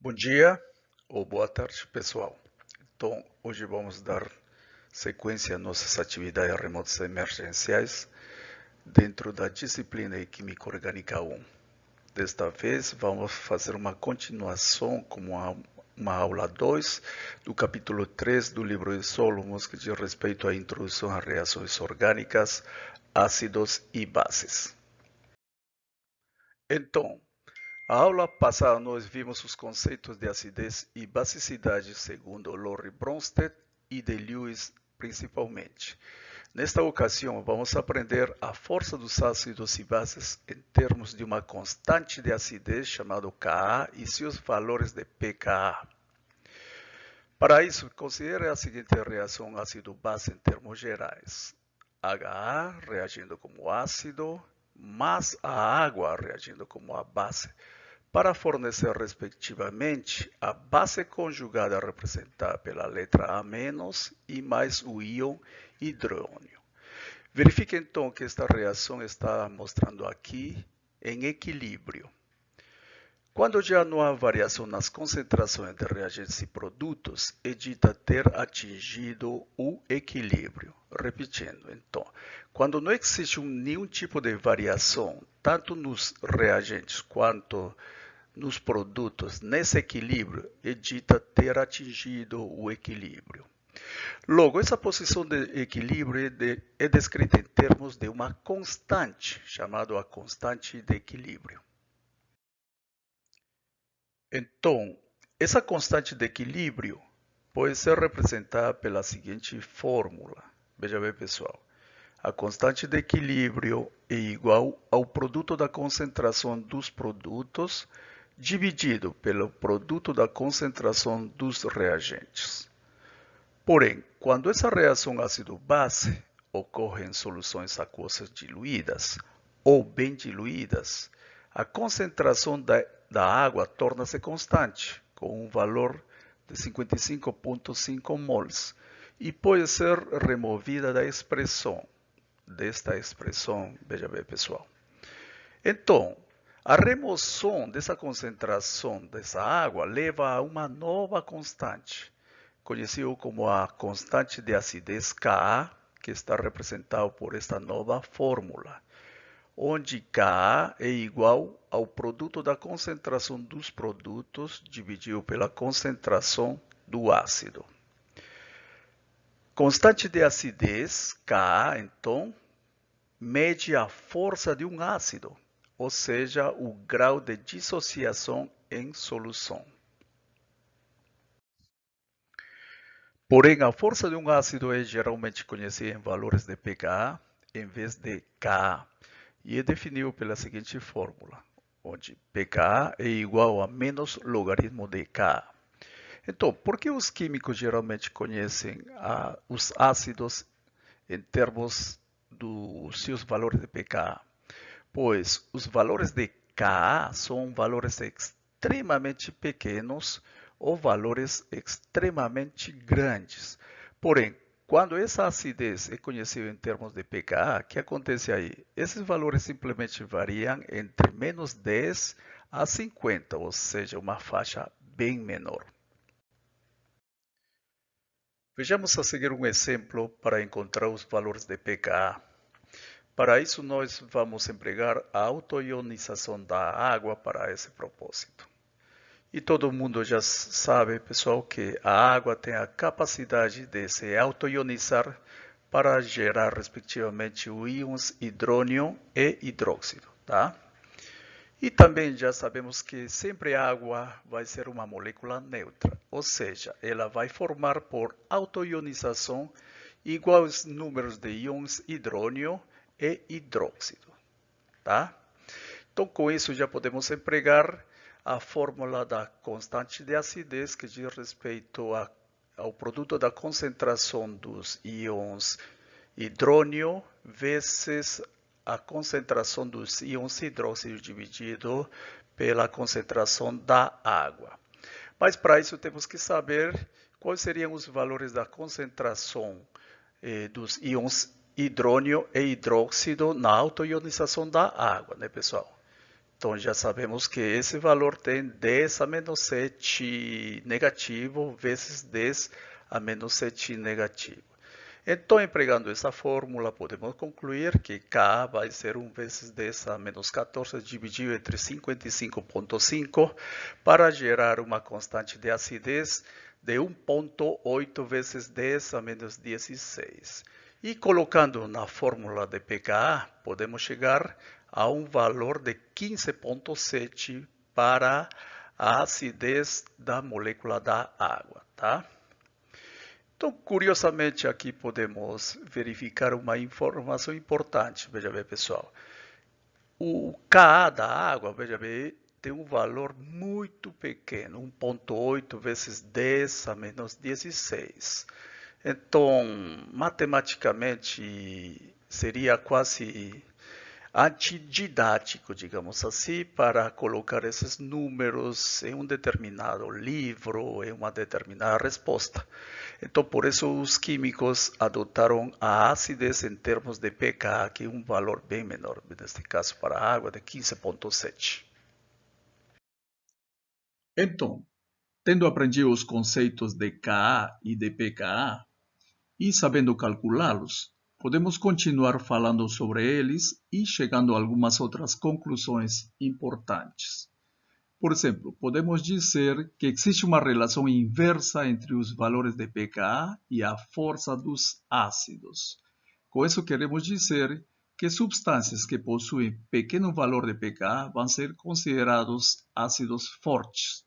Bom dia ou boa tarde, pessoal. Então, hoje vamos dar sequência às nossas atividades remotas emergenciais dentro da disciplina de Química Orgânica 1. Desta vez, vamos fazer uma continuação como uma aula 2 do capítulo 3 do livro de Solomon, que diz respeito à introdução a reações orgânicas, ácidos e bases. Então, a aula passada nós vimos os conceitos de acidez e basicidade segundo Lawrie Bronsted e de Lewis principalmente. Nesta ocasião vamos aprender a força dos ácidos e bases em termos de uma constante de acidez chamada Ka e seus valores de pKa. Para isso, considere a seguinte reação ácido-base em termos gerais. HA reagindo como ácido, mais a água reagindo como a base, para fornecer, respectivamente, a base conjugada representada pela letra A- e mais o íon hidrônio. Verifique então que esta reação está mostrando aqui em equilíbrio. Quando já não há variação nas concentrações de reagentes e produtos, é dita ter atingido o equilíbrio. Repetindo, então, quando não existe nenhum tipo de variação, tanto nos reagentes quanto nos produtos nesse equilíbrio, é dita ter atingido o equilíbrio. Logo, essa posição de equilíbrio é descrita em termos de uma constante, chamada a constante de equilíbrio. Então, essa constante de equilíbrio pode ser representada pela seguinte fórmula. Veja bem, pessoal. A constante de equilíbrio é igual ao produto da concentração dos produtos dividido pelo produto da concentração dos reagentes. Porém, quando essa reação ácido-base ocorre em soluções aquosas diluídas ou bem diluídas, a concentração da água torna-se constante, com um valor de 55,5 mols, e pode ser removida desta expressão, veja bem, pessoal. Então, a remoção dessa concentração dessa água leva a uma nova constante, conhecida como a constante de acidez Ka, que está representada por esta nova fórmula, onde Ka é igual ao produto da concentração dos produtos dividido pela concentração do ácido. Constante de acidez, Ka, então, mede a força de um ácido, ou seja, o grau de dissociação em solução. Porém, a força de um ácido é geralmente conhecida em valores de pKa em vez de Ka, e é definido pela seguinte fórmula, onde pKa é igual a menos logaritmo de Ka. Então, por que os químicos geralmente conhecem os ácidos em termos dos seus valores de pKa? Pois os valores de Ka são valores extremamente pequenos ou valores extremamente grandes. Porém, quando essa acidez é conhecida em termos de pKa, o que acontece aí? Esses valores simplesmente variam entre menos 10 a 50, ou seja, uma faixa bem menor. Vejamos a seguir um exemplo para encontrar os valores de pKa. Para isso, nós vamos empregar a autoionização da água para esse propósito. E todo mundo já sabe, pessoal, que a água tem a capacidade de se autoionizar para gerar, respectivamente, os íons hidrônio e hidróxido, tá? E também já sabemos que sempre a água vai ser uma molécula neutra, ou seja, ela vai formar por autoionização iguais números de íons hidrônio e hidróxido, tá? Então, com isso já podemos empregar a fórmula da constante de acidez, que diz respeito ao produto da concentração dos íons hidrônio vezes a concentração dos íons hidróxido dividido pela concentração da água. Mas para isso temos que saber quais seriam os valores da concentração dos íons hidrônio e hidróxido na autoionização da água, né, pessoal? Então já sabemos que esse valor tem 10 a menos 7 negativo vezes 10 a menos 7 negativo. Então, empregando essa fórmula, podemos concluir que K vai ser 1 vezes 10 a menos 14 dividido entre 55,5 para gerar uma constante de acidez de 1,8 vezes 10 a menos 16. E colocando na fórmula de pKa, podemos chegar a um valor de 15,7 para a acidez da molécula da água, tá? Então, curiosamente, aqui podemos verificar uma informação importante. Veja bem, pessoal. O Ka da água, veja bem, tem um valor muito pequeno, 1,8 vezes 10 a menos 16. Então, matematicamente, seria quase antididático, digamos assim, para colocar esses números em um determinado livro, em uma determinada resposta. Então, por isso, os químicos adotaram a acidez em termos de pKa, que é um valor bem menor, neste caso para a água, de 15,7. Então, tendo aprendido os conceitos de Ka e de pKa e sabendo calculá-los, podemos continuar falando sobre eles e chegando a algumas outras conclusões importantes. Por exemplo, podemos dizer que existe uma relação inversa entre os valores de pKa e a força dos ácidos. Com isso, queremos dizer que substâncias que possuem pequeno valor de pKa vão ser considerados ácidos fortes.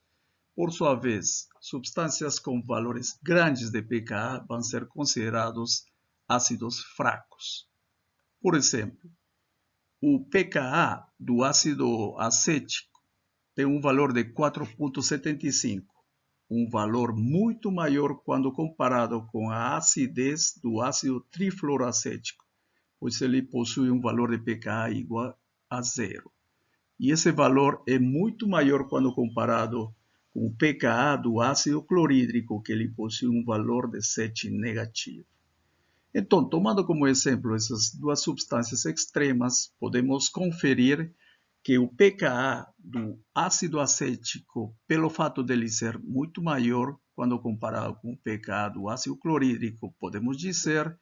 Por sua vez, substâncias com valores grandes de pKa vão ser considerados ácidos fracos. Por exemplo, o pKa do ácido acético tem um valor de 4,75, um valor muito maior quando comparado com a acidez do ácido trifluoroacético, pois ele possui um valor de pKa igual a zero. E esse valor é muito maior quando comparado com o pKa do ácido clorídrico, que ele possui um valor de 7 negativo. Então, tomando como exemplo essas duas substâncias extremas, podemos conferir que o pKa do ácido acético, pelo fato dele ser muito maior quando comparado com o pKa do ácido clorídrico, podemos dizer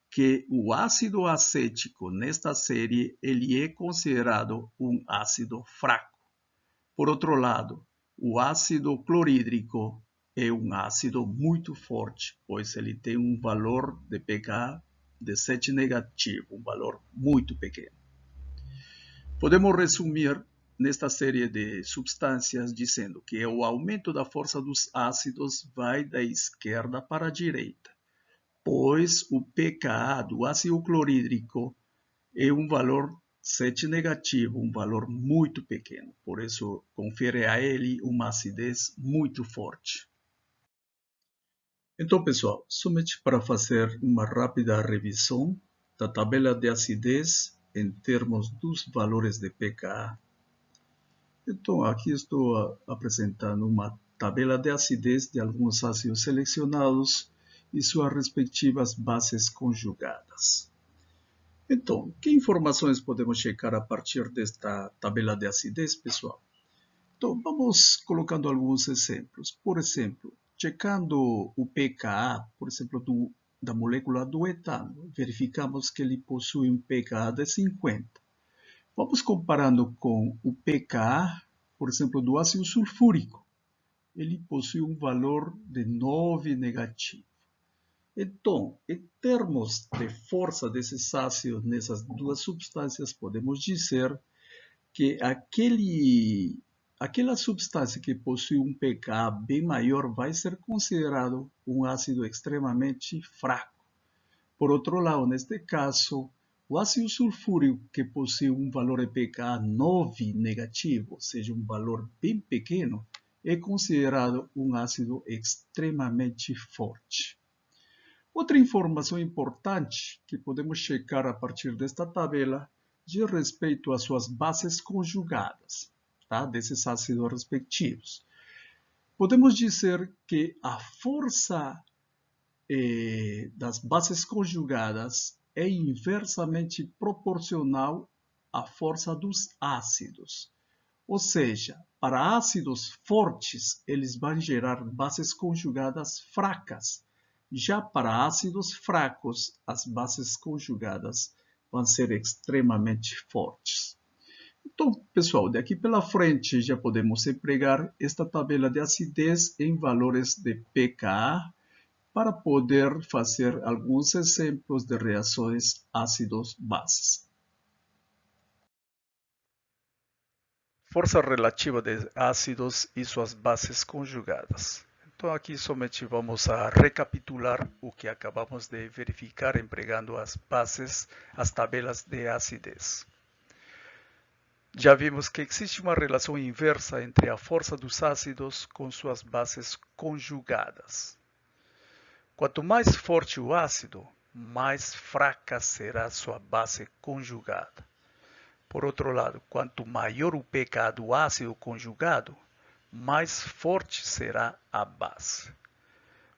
que o ácido acético nesta série ele é considerado um ácido fraco. Por outro lado, o ácido clorídrico é um ácido muito forte, pois ele tem um valor de pKa de 7 negativo, um valor muito pequeno. Podemos resumir nesta série de substâncias dizendo que o aumento da força dos ácidos vai da esquerda para a direita, pois o pKa do ácido clorídrico é um valor 7 negativo, um valor muito pequeno. Por isso, confere a ele uma acidez muito forte. Então, pessoal, somente para fazer uma rápida revisão da tabela de acidez em termos dos valores de pKa. Então, aqui estou apresentando uma tabela de acidez de alguns ácidos selecionados e suas respectivas bases conjugadas. Então, que informações podemos checar a partir desta tabela de acidez, pessoal? Então, vamos colocando alguns exemplos. Por exemplo, checando o pKa, por exemplo, da molécula do etano, verificamos que ele possui um pKa de 50. Vamos comparando com o pKa, por exemplo, do ácido sulfúrico. Ele possui um valor de 9 negativo. Então, em termos de força desses ácidos nessas duas substâncias, podemos dizer que aquela substância que possui um pKa bem maior vai ser considerado um ácido extremamente fraco. Por outro lado, neste caso, o ácido sulfúrico que possui um valor de pKa 9 negativo, ou seja, um valor bem pequeno, é considerado um ácido extremamente forte. Outra informação importante que podemos checar a partir desta tabela diz respeito às suas bases conjugadas, tá? Desses ácidos respectivos. Podemos dizer que a força das bases conjugadas é inversamente proporcional à força dos ácidos. Ou seja, para ácidos fortes, eles vão gerar bases conjugadas fracas. Já para ácidos fracos, as bases conjugadas vão ser extremamente fortes. Então, pessoal, daqui pela frente já podemos empregar esta tabela de acidez em valores de pKa para poder fazer alguns exemplos de reações ácidos-bases. Força relativa de ácidos e suas bases conjugadas. Então aqui somente vamos a recapitular o que acabamos de verificar empregando as bases, as tabelas de acidez. Já vimos que existe uma relação inversa entre a força dos ácidos com suas bases conjugadas. Quanto mais forte o ácido, mais fraca será sua base conjugada. Por outro lado, quanto maior o pKa do ácido conjugado, mais forte será a base.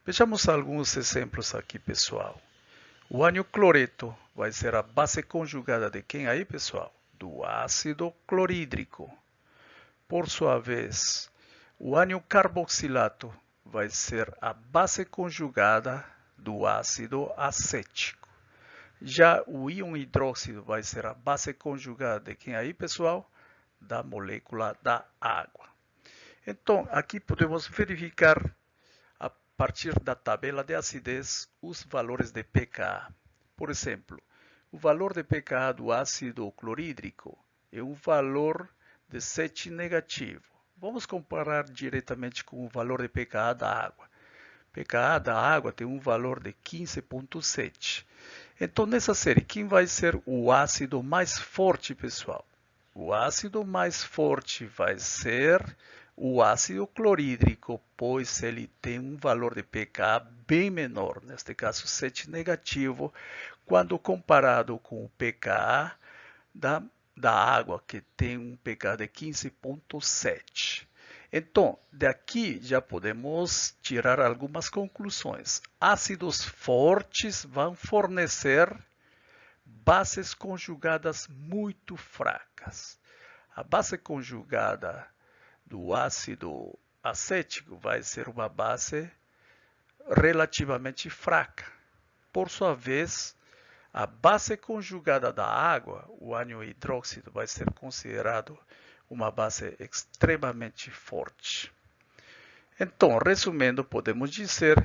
Vejamos alguns exemplos aqui, pessoal. O ânion cloreto vai ser a base conjugada de quem aí, pessoal? Do ácido clorídrico. Por sua vez, o ânion carboxilato vai ser a base conjugada do ácido acético. Já o íon hidróxido vai ser a base conjugada de quem aí, pessoal? Da molécula da água. Então, aqui podemos verificar, a partir da tabela de acidez, os valores de pKa. Por exemplo, o valor de pKa do ácido clorídrico é um valor de 7 negativo. Vamos comparar diretamente com o valor de pKa da água. pKa da água tem um valor de 15,7. Então, nessa série, quem vai ser o ácido mais forte, pessoal? O ácido mais forte vai ser o ácido clorídrico, pois ele tem um valor de pKa bem menor, neste caso 7 negativo, quando comparado com o pKa da água, que tem um pKa de 15,7. Então, daqui já podemos tirar algumas conclusões. Ácidos fortes vão fornecer bases conjugadas muito fracas. A base conjugada do ácido acético vai ser uma base relativamente fraca. Por sua vez, a base conjugada da água, o ânion hidróxido, vai ser considerado uma base extremamente forte. Então, resumindo, podemos dizer,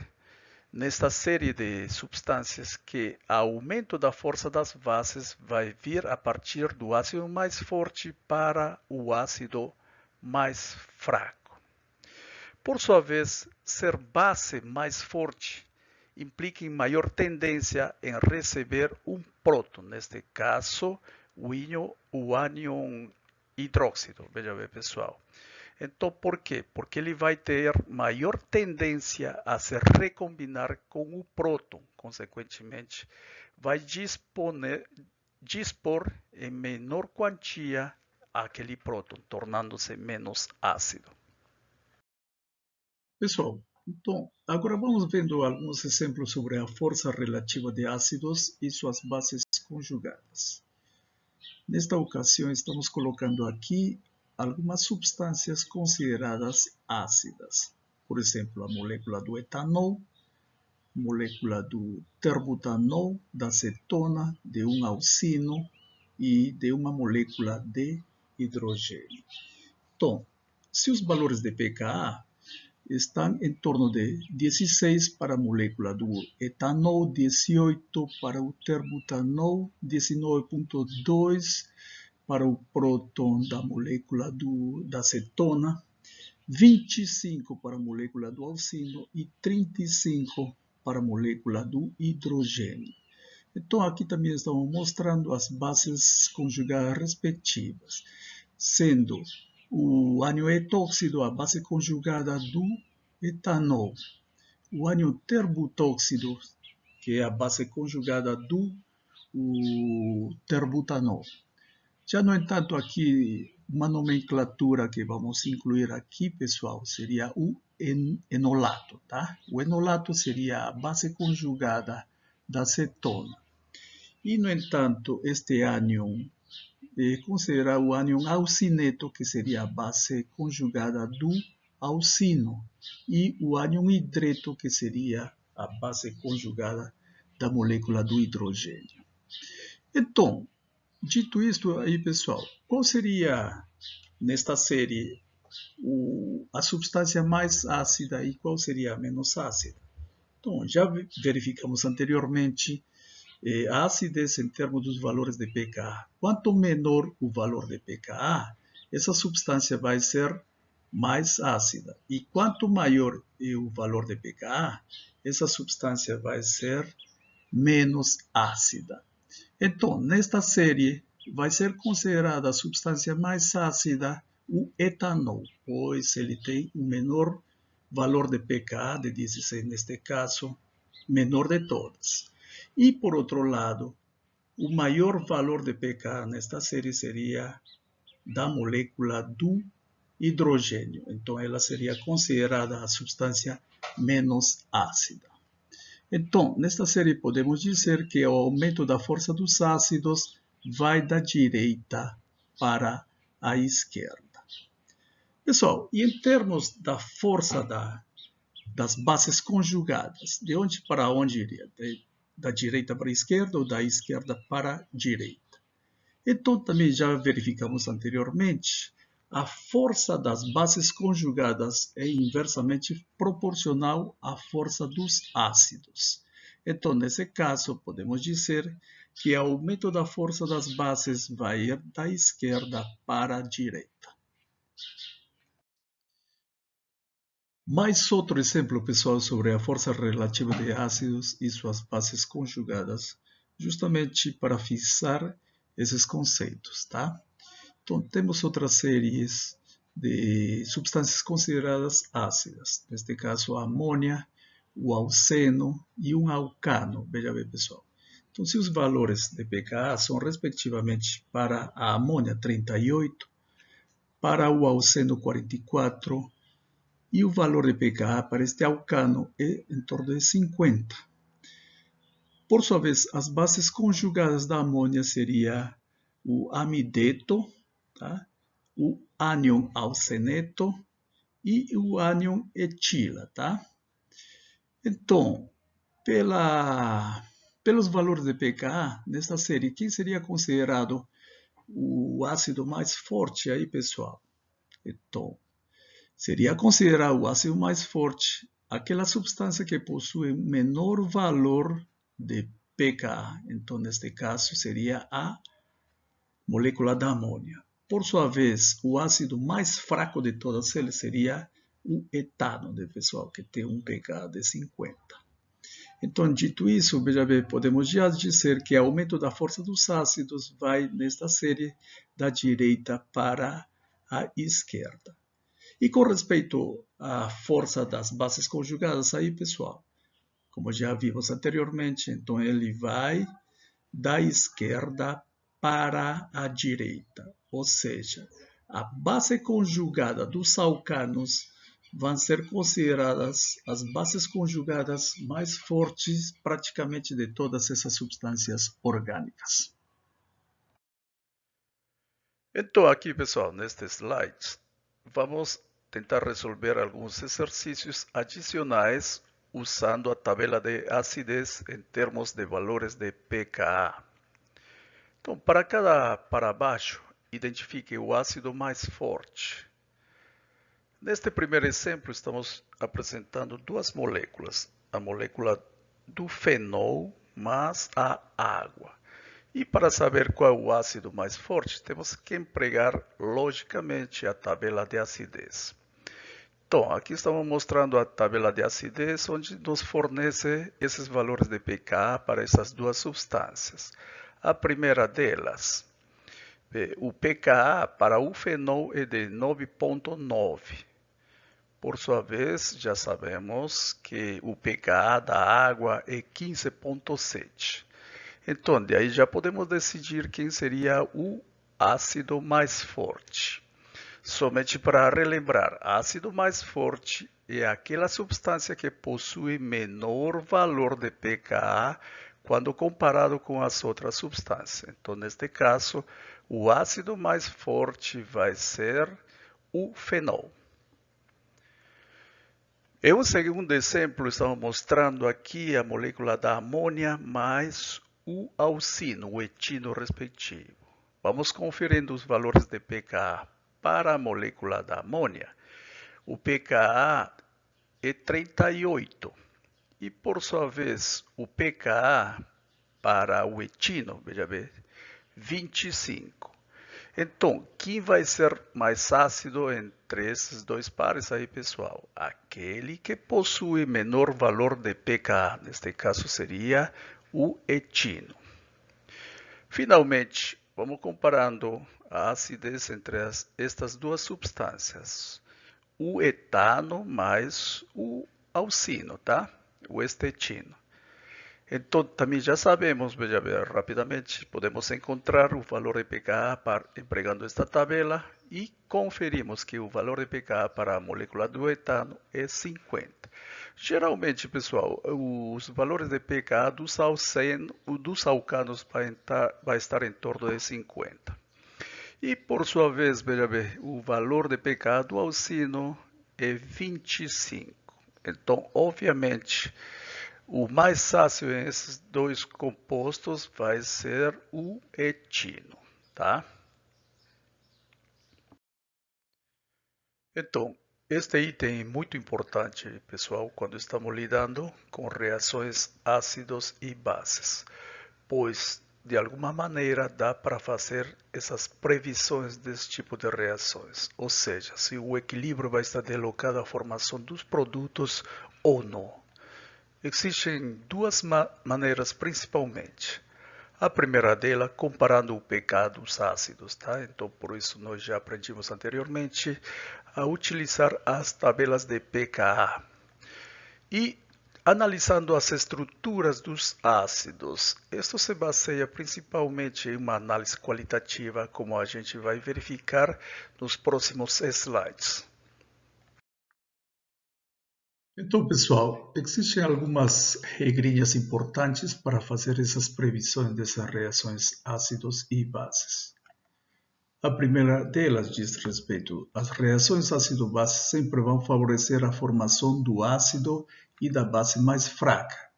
nesta série de substâncias, que o aumento da força das bases vai vir a partir do ácido mais forte para o ácido mais fraco. Por sua vez, ser base mais forte implica em maior tendência em receber um próton, neste caso, o ânion hidróxido. Veja bem, pessoal. Então, por quê? Porque ele vai ter maior tendência a se recombinar com o próton. Consequentemente, vai dispor em menor quantia aquele próton, tornando-se menos ácido. Pessoal, então, agora vamos vendo alguns exemplos sobre a força relativa de ácidos e suas bases conjugadas. Nesta ocasião, estamos colocando aqui algumas substâncias consideradas ácidas. Por exemplo, a molécula do etanol, molécula do terbutanol, da cetona, de um alcino e de uma molécula de hidrogênio. Então, se os valores de pKa estão em torno de 16 para a molécula do etanol, 18 para o terbutanol, 19,2 para o próton da molécula da cetona, 25 para a molécula do alcino e 35 para a molécula do hidrogênio. Então, aqui também estamos mostrando as bases conjugadas respectivas, sendo o ânion etóxido a base conjugada do etanol, o ânion terbutóxido, que é a base conjugada do terbutanol. Já, no entanto, aqui, uma nomenclatura que vamos incluir aqui, pessoal, seria o enolato, tá? O enolato seria a base conjugada da cetona. E, no entanto, este ânion considerar o ânion alcineto, que seria a base conjugada do alcino, e o ânion hidreto, que seria a base conjugada da molécula do hidrogênio. Então, dito isto aí, pessoal, qual seria, nesta série, a substância mais ácida e qual seria a menos ácida? Então, já verificamos anteriormente a acidez em termos dos valores de pKa. Quanto menor o valor de pKa, essa substância vai ser mais ácida. E quanto maior é o valor de pKa, essa substância vai ser menos ácida. Então, nesta série, vai ser considerada a substância mais ácida o etanol, pois ele tem o menor valor de pKa, de 16 neste caso, menor de todas. E, por outro lado, o maior valor de pKa nesta série seria da molécula do hidrogênio. Então, ela seria considerada a substância menos ácida. Então, nesta série podemos dizer que o aumento da força dos ácidos vai da direita para a esquerda. Pessoal, e em termos da força das bases conjugadas, de onde para onde iria? Da direita para a esquerda ou da esquerda para a direita? Então, também já verificamos anteriormente, a força das bases conjugadas é inversamente proporcional à força dos ácidos. Então, nesse caso, podemos dizer que o aumento da força das bases vai ir da esquerda para a direita. Mais outro exemplo, pessoal, sobre a força relativa de ácidos e suas bases conjugadas, justamente para fixar esses conceitos, tá? Então, temos outras séries de substâncias consideradas ácidas, neste caso a amônia, o alceno e um alcano. Veja bem, pessoal. Então, se os valores de pKa são respectivamente para a amônia 38, para o alceno 44, e o valor de pKa para este alcano é em torno de 50. Por sua vez, as bases conjugadas da amônia seria o amideto, tá? O ânion alceneto e o ânion etila. Tá? Então, pelos valores de pKa, nesta série, quem seria considerado o ácido mais forte aí, pessoal? Então, seria considerar o ácido mais forte aquela substância que possui menor valor de pKa. Então, neste caso, seria a molécula da amônia. Por sua vez, o ácido mais fraco de todas elas seria o etano, pessoal, que tem um pKa de 50. Então, dito isso, veja bem, podemos já dizer que o aumento da força dos ácidos vai, nesta série, da direita para a esquerda. E com respeito à força das bases conjugadas aí, pessoal, como já vimos anteriormente, então ele vai da esquerda para a direita. Ou seja, a base conjugada dos alcanos vão ser consideradas as bases conjugadas mais fortes praticamente de todas essas substâncias orgânicas. Então, aqui, pessoal, neste slide, vamos tentar resolver alguns exercícios adicionais usando a tabela de acidez em termos de valores de pKa. Então, para baixo, identifique o ácido mais forte. Neste primeiro exemplo, estamos apresentando duas moléculas, a molécula do fenol mais a água. E para saber qual é o ácido mais forte, temos que empregar logicamente a tabela de acidez. Então, aqui estamos mostrando a tabela de acidez, onde nos fornece esses valores de pKa para essas duas substâncias. A primeira delas, o pKa para o fenol é de 9,9. Por sua vez, já sabemos que o pKa da água é 15,7. Então, de aí já podemos decidir quem seria o ácido mais forte. Somente para relembrar, ácido mais forte é aquela substância que possui menor valor de pKa quando comparado com as outras substâncias. Então, neste caso, O ácido mais forte vai ser o fenol. Em um segundo exemplo, estamos mostrando aqui a molécula da amônia mais o alcino, o etino respectivo. Vamos conferindo os valores de pKa para a molécula da amônia. O pKa é 38 e, por sua vez, o pKa para o etino, veja bem, 25. Então, quem vai ser mais ácido entre esses dois pares aí, pessoal? Aquele que possui menor valor de pKa, neste caso seria o etino. Finalmente, vamos comparando a acidez entre estas duas substâncias. O etano mais o alcino, tá? O estetino. Então, também já sabemos, veja bem, rapidamente, podemos encontrar o valor de pKa empregando esta tabela e conferimos que o valor de pKa para a molécula do etano é 50. Geralmente, pessoal, os valores de pKa dos alcanos vai estar em torno de 50. E, por sua vez, veja bem, o valor de pKa do alcino é 25. Então, obviamente, o mais ácido em esses dois compostos vai ser o etino, tá? Então, este item é muito importante, pessoal, quando estamos lidando com reações ácidos e bases, pois de alguma maneira dá para fazer essas previsões desse tipo de reações, ou seja, se o equilíbrio vai estar deslocado à formação dos produtos ou não. Existem duas maneiras principalmente. A primeira dela, comparando o pKa dos ácidos, tá? Então, por isso nós já aprendimos anteriormente a utilizar as tabelas de pKa. E analisando as estruturas dos ácidos, isso se baseia principalmente em uma análise qualitativa, como a gente vai verificar nos próximos slides. Então, pessoal, existem algumas regrinhas importantes para fazer essas previsões dessas reações ácidos e bases. A primeira delas diz respeito às reações ácido-base sempre vão favorecer a formação do ácido e da base mais fraca,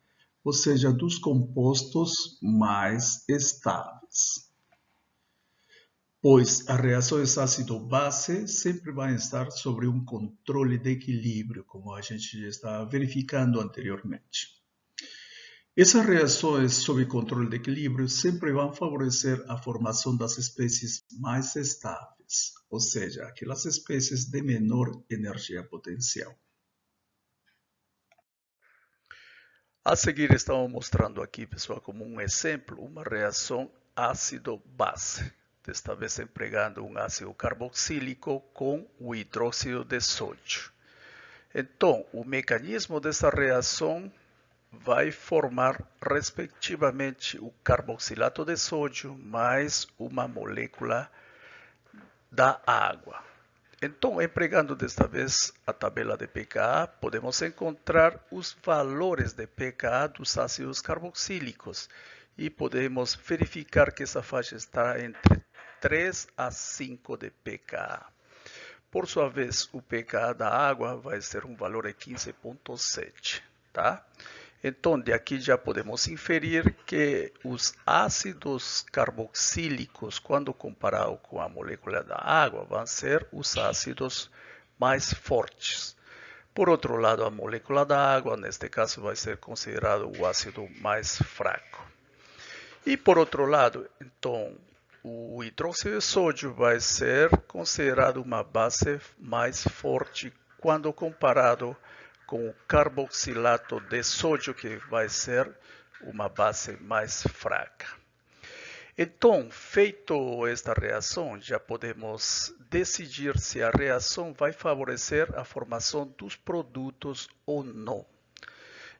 ou seja, dos compostos mais estáveis. Pois as reações ácido-base sempre vão estar sobre um controle de equilíbrio, como a gente já está verificando anteriormente. Essas reações sob controle de equilíbrio sempre vão favorecer a formação das espécies mais estáveis, ou seja, aquelas espécies de menor energia potencial. A seguir, estamos mostrando aqui, pessoal, como um exemplo, uma reação ácido-base. Desta vez empregando um ácido carboxílico com o hidróxido de sódio. Então, o mecanismo dessa reação vai formar, respectivamente, o carboxilato de sódio mais uma molécula da água. Então, empregando desta vez a tabela de pKa, podemos encontrar os valores de pKa dos ácidos carboxílicos e podemos verificar que essa faixa está entre 3 a 5 de pKa. Por sua vez, o pKa da água vai ser um valor de 15,7, tá? Então, de aqui já podemos inferir que os ácidos carboxílicos, quando comparado com a molécula da água, vão ser os ácidos mais fortes. Por outro lado, a molécula da água, neste caso, vai ser considerado o ácido mais fraco. E por outro lado, então, o hidróxido de sódio vai ser considerado uma base mais forte quando comparado com o carboxilato de sódio, que vai ser uma base mais fraca. Então, feito esta reação, já podemos decidir se a reação vai favorecer a formação dos produtos ou não.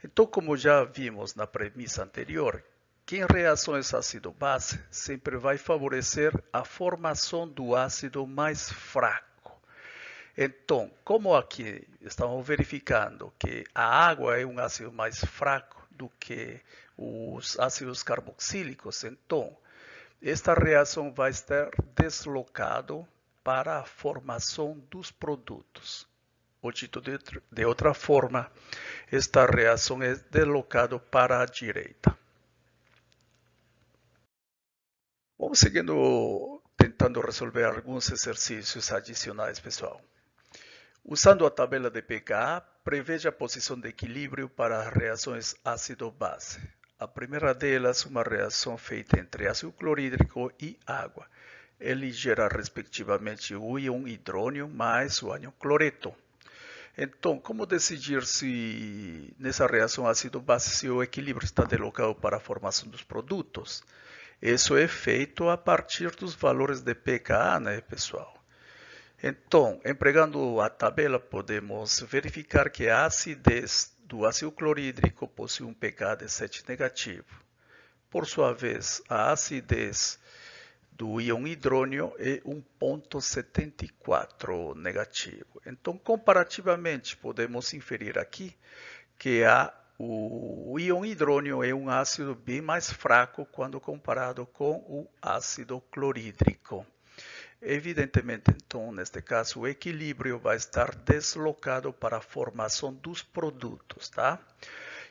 Então, como já vimos na premissa anterior, que em reações ácido-base sempre vai favorecer a formação do ácido mais fraco. Então, como aqui estamos verificando que a água é um ácido mais fraco do que os ácidos carboxílicos, então esta reação vai estar deslocado para a formação dos produtos. Ou dito de outra forma, esta reação é deslocada para a direita. Vamos seguindo, tentando resolver alguns exercícios adicionais, pessoal. Usando a tabela de pKa, preveja a posição de equilíbrio para as reações ácido-base. A primeira delas, uma reação feita entre ácido clorídrico e água. Ele gera, respectivamente, o íon hidrônio mais o ácido cloreto. Então, como decidir se nessa reação ácido-base se o equilíbrio está deslocado para a formação dos produtos? Isso é feito a partir dos valores de pKa, né, pessoal? Então, empregando a tabela, podemos verificar que a acidez do ácido clorídrico possui um pKa de 7 negativo. Por sua vez, a acidez do íon hidrônio é 1,74 negativo. Então, comparativamente, podemos inferir aqui que o íon hidrônio é um ácido bem mais fraco quando comparado com o ácido clorídrico. Evidentemente, então, neste caso, o equilíbrio vai estar deslocado para a formação dos produtos, tá?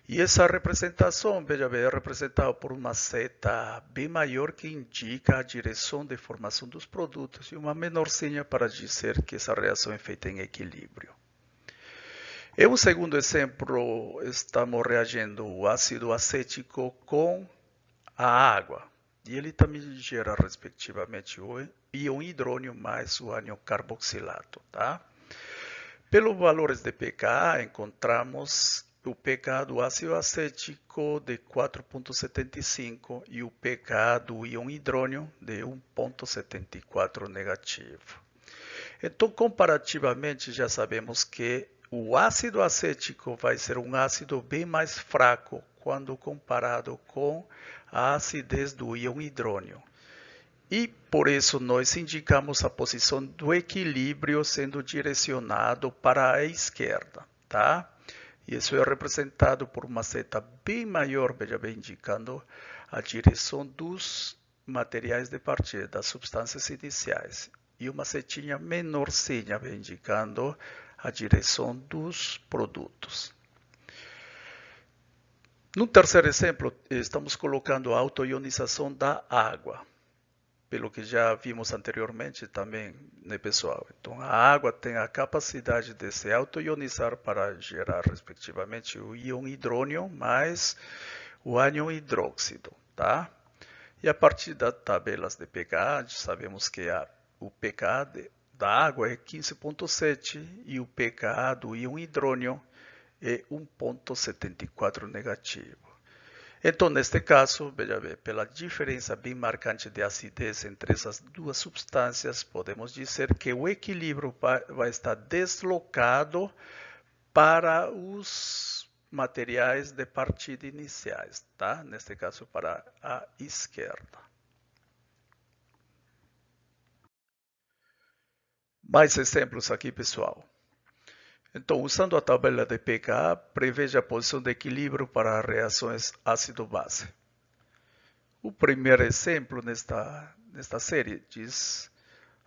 E essa representação, veja bem, é representada por uma seta bem maior que indica a direção de formação dos produtos e uma menorzinha para dizer que essa reação é feita em equilíbrio. Em um segundo exemplo, estamos reagindo o ácido acético com a água. E ele também gera, respectivamente, o íon hidrônio mais o ânion carboxilato, tá? Pelos valores de pKa, encontramos o pKa do ácido acético de 4,75 e o pKa do íon hidrônio de 1,74 negativo. Então, comparativamente, já sabemos que o ácido acético vai ser um ácido bem mais fraco quando comparado com a acidez do íon hidrônio. E por isso nós indicamos a posição do equilíbrio sendo direcionado para a esquerda, tá? E isso é representado por uma seta bem maior, veja bem, indicando a direção dos materiais de partida, das substâncias iniciais. E uma setinha menorzinha, indicando a direção dos produtos. No terceiro exemplo, estamos colocando a autoionização da água. Pelo que já vimos anteriormente também, né, pessoal? Então, a água tem a capacidade de se autoionizar para gerar, respectivamente, o íon hidrônio mais o ânion hidróxido, tá? E a partir das tabelas de pKa, sabemos que o pKa da água é 15,7 e o pKa do íon hidrônio é 1,74 negativo. Então, neste caso, veja bem, pela diferença bem marcante de acidez entre essas duas substâncias, podemos dizer que o equilíbrio vai estar deslocado para os materiais de partida iniciais, tá? Neste caso, para a esquerda. Mais exemplos aqui, pessoal. Então, usando a tabela de pKa, preveja a posição de equilíbrio para as reações ácido-base. O primeiro exemplo nesta série diz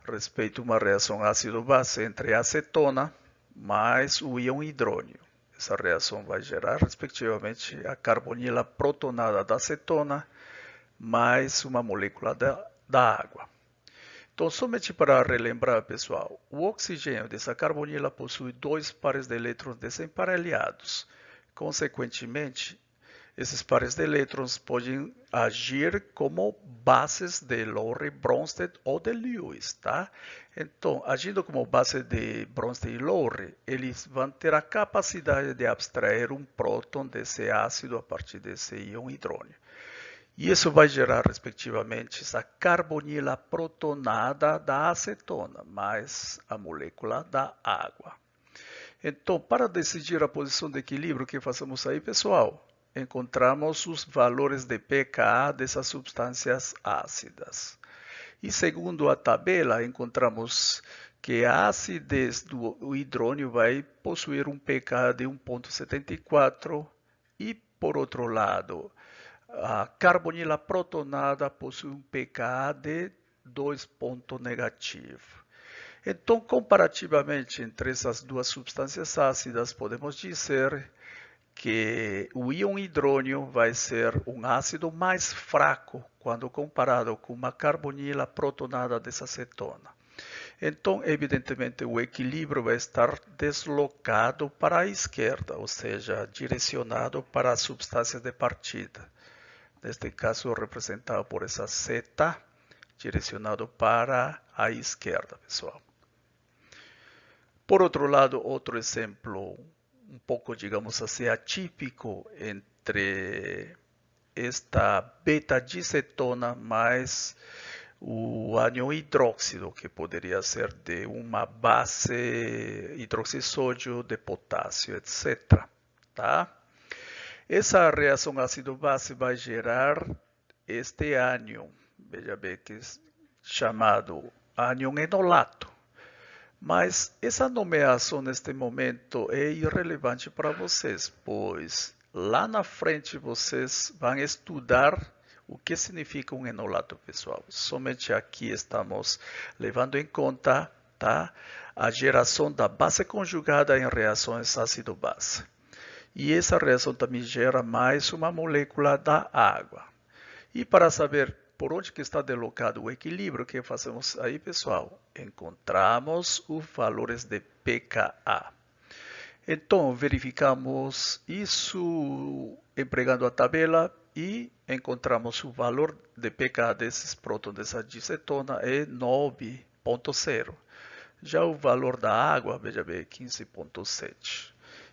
respeito a uma reação ácido-base entre a acetona mais o íon hidrônio. Essa reação vai gerar, respectivamente, a carbonila protonada da acetona mais uma molécula da água. Então, somente para relembrar, pessoal, o oxigênio dessa carbonila possui dois pares de elétrons desemparelhados. Consequentemente, esses pares de elétrons podem agir como bases de Lowry-Bronsted ou de Lewis, tá? Então, agindo como base de Bronsted e Lowry, eles vão ter a capacidade de abstrair um próton desse ácido a partir desse íon hidrônio. E isso vai gerar, respectivamente, essa carbonila protonada da acetona, mais a molécula da água. Então, para decidir a posição de equilíbrio, o que fazemos aí, pessoal? Encontramos os valores de pKa dessas substâncias ácidas. E segundo a tabela, encontramos que a acidez do hidrônio vai possuir um pKa de 1,74 e, por outro lado, a carbonila protonada possui um pKa de 2 ponto negativo. Então, comparativamente entre essas duas substâncias ácidas, podemos dizer que o íon hidrônio vai ser um ácido mais fraco quando comparado com uma carbonila protonada desacetona. Então, evidentemente, o equilíbrio vai estar deslocado para a esquerda, ou seja, direcionado para as substâncias de partida. Neste caso, representado por essa seta, direcionado para a esquerda, pessoal. Por outro lado, outro exemplo um pouco, digamos assim, atípico entre esta beta-dicetona mais o ânion hidróxido, que poderia ser de uma base hidroxissódio de potássio, etc. Tá? Essa reação ácido-base vai gerar este ânion, veja bem, que é chamado ânion enolato. Mas essa nomeação neste momento é irrelevante para vocês, pois lá na frente vocês vão estudar o que significa um enolato, pessoal. Somente aqui estamos levando em conta, tá, a geração da base conjugada em reações ácido-base. E essa reação também gera mais uma molécula da água. E para saber por onde que está deslocado o equilíbrio, o que fazemos aí, pessoal? Encontramos os valores de pKa. Então, verificamos isso empregando a tabela e encontramos o valor de pKa desses prótons dessa dicetona é 9,0. Já o valor da água, veja bem, 15,7.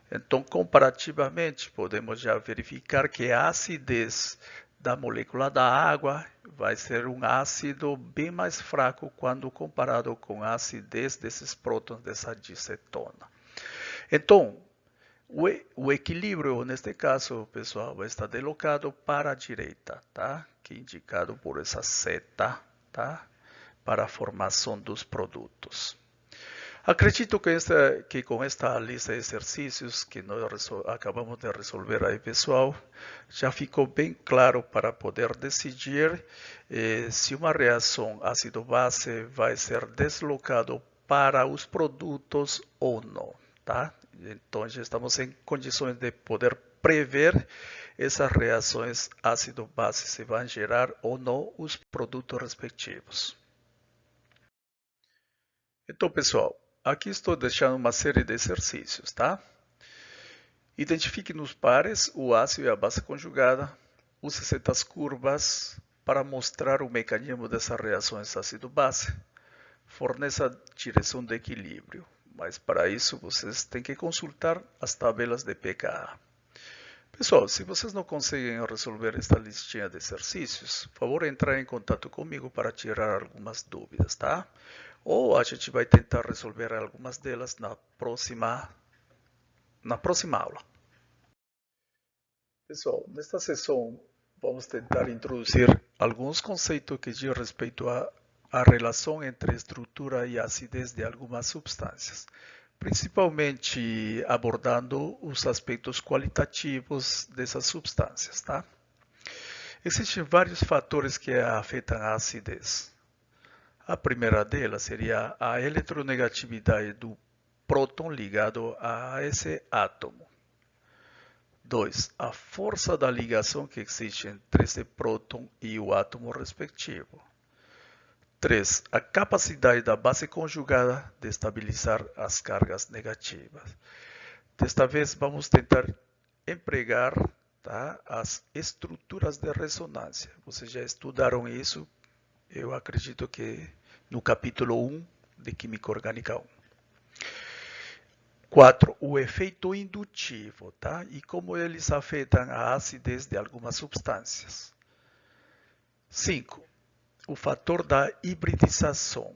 Então, comparativamente, podemos já verificar que a acidez da molécula da água vai ser um ácido bem mais fraco quando comparado com a acidez desses prótons dessa dicetona. Então, o equilíbrio, neste caso, pessoal, vai estar deslocado para a direita, tá? Que é indicado por essa seta, tá? Para a formação dos produtos. Acredito que com esta lista de exercícios que nós acabamos de resolver aí, pessoal, já ficou bem claro para poder decidir se uma reação ácido-base vai ser deslocado para os produtos ou não, tá? Então, já estamos em condições de poder prever essas reações ácido-base, se vão gerar ou não os produtos respectivos. Então, pessoal, aqui estou deixando uma série de exercícios, tá? Identifique nos pares o ácido e a base conjugada. Use setas curvas para mostrar o mecanismo dessas reações ácido-base. Forneça a direção de equilíbrio, mas para isso vocês têm que consultar as tabelas de pKa. Pessoal, se vocês não conseguem resolver esta listinha de exercícios, por favor, entrar em contato comigo para tirar algumas dúvidas, tá? Ou a gente vai tentar resolver algumas delas na próxima aula. Pessoal, nesta sessão vamos tentar introduzir alguns conceitos que dizem respeito à relação entre estrutura e acidez de algumas substâncias, principalmente abordando os aspectos qualitativos dessas substâncias, tá? Existem vários fatores que afetam a acidez. A primeira delas seria a eletronegatividade do próton ligado a esse átomo. 2. A força da ligação que existe entre esse próton e o átomo respectivo. 3. A capacidade da base conjugada de estabilizar as cargas negativas. Desta vez, vamos tentar empregar, tá, as estruturas de ressonância. Vocês já estudaram isso, eu acredito que no capítulo 1 de Química Orgânica 1. 4. O efeito indutivo, tá? E como eles afetam a acidez de algumas substâncias. 5. O fator da hibridização,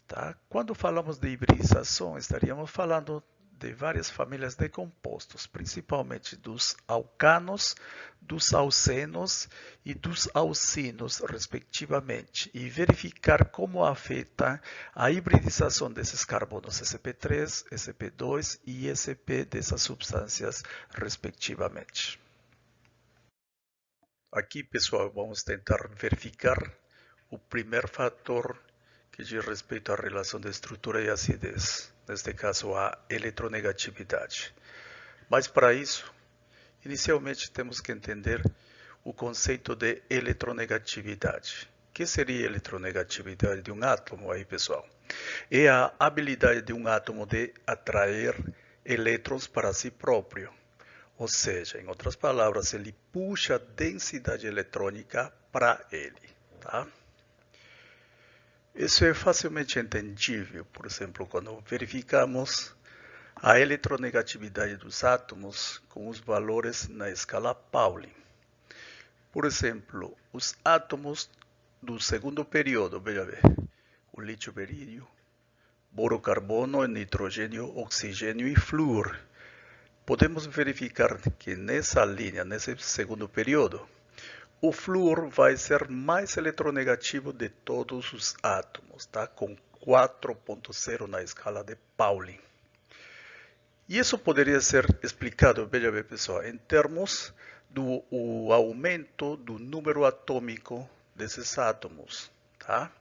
tá? Quando falamos de hibridização, estaríamos falando de várias famílias de compostos, principalmente dos alcanos, dos alcenos e dos alcinos, respectivamente, e verificar como afeta a hibridização desses carbonos sp3, sp2 e sp dessas substâncias, respectivamente. Aqui, pessoal, vamos tentar verificar o primeiro fator que diz respeito à relação de estrutura e acidez, neste caso a eletronegatividade. Mas para isso, inicialmente temos que entender o conceito de eletronegatividade. O que seria a eletronegatividade de um átomo aí, pessoal? É a habilidade de um átomo de atrair elétrons para si próprio. Ou seja, em outras palavras, ele puxa a densidade eletrônica para ele. Tá? Isso é facilmente entendível, por exemplo, quando verificamos a eletronegatividade dos átomos com os valores na escala Pauling. Por exemplo, os átomos do segundo período, veja bem, o lítio-berílio, boro-carbono, nitrogênio, oxigênio e flúor. Podemos verificar que nessa linha, nesse segundo período, o flúor vai ser mais eletronegativo de todos os átomos, tá? Com 4.0 na escala de Pauling. E isso poderia ser explicado, veja bem, pessoal, em termos do aumento do número atômico desses átomos, tá?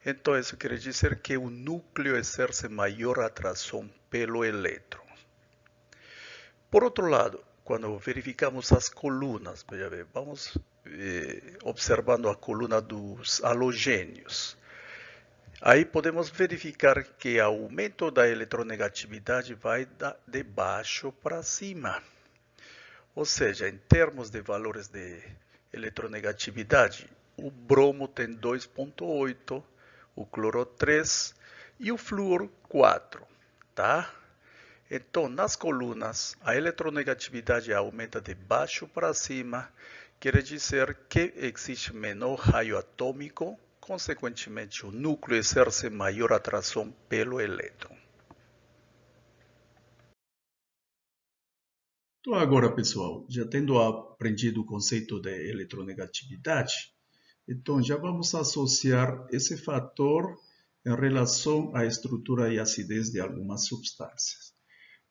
Então, isso quer dizer que o núcleo exerce maior atração pelo elétron. Por outro lado, quando verificamos as colunas, veja bem, vamos observando a coluna dos halogênios. Aí podemos verificar que o aumento da eletronegatividade vai de baixo para cima. Ou seja, em termos de valores de eletronegatividade, o bromo tem 2,8, o cloro 3 e o flúor 4, tá? Então, nas colunas, a eletronegatividade aumenta de baixo para cima, quer dizer que existe menor raio atômico, consequentemente, o núcleo exerce maior atração pelo elétron. Então, agora, pessoal, já tendo aprendido o conceito de eletronegatividade, então já vamos associar esse fator em relação à estrutura e acidez de algumas substâncias.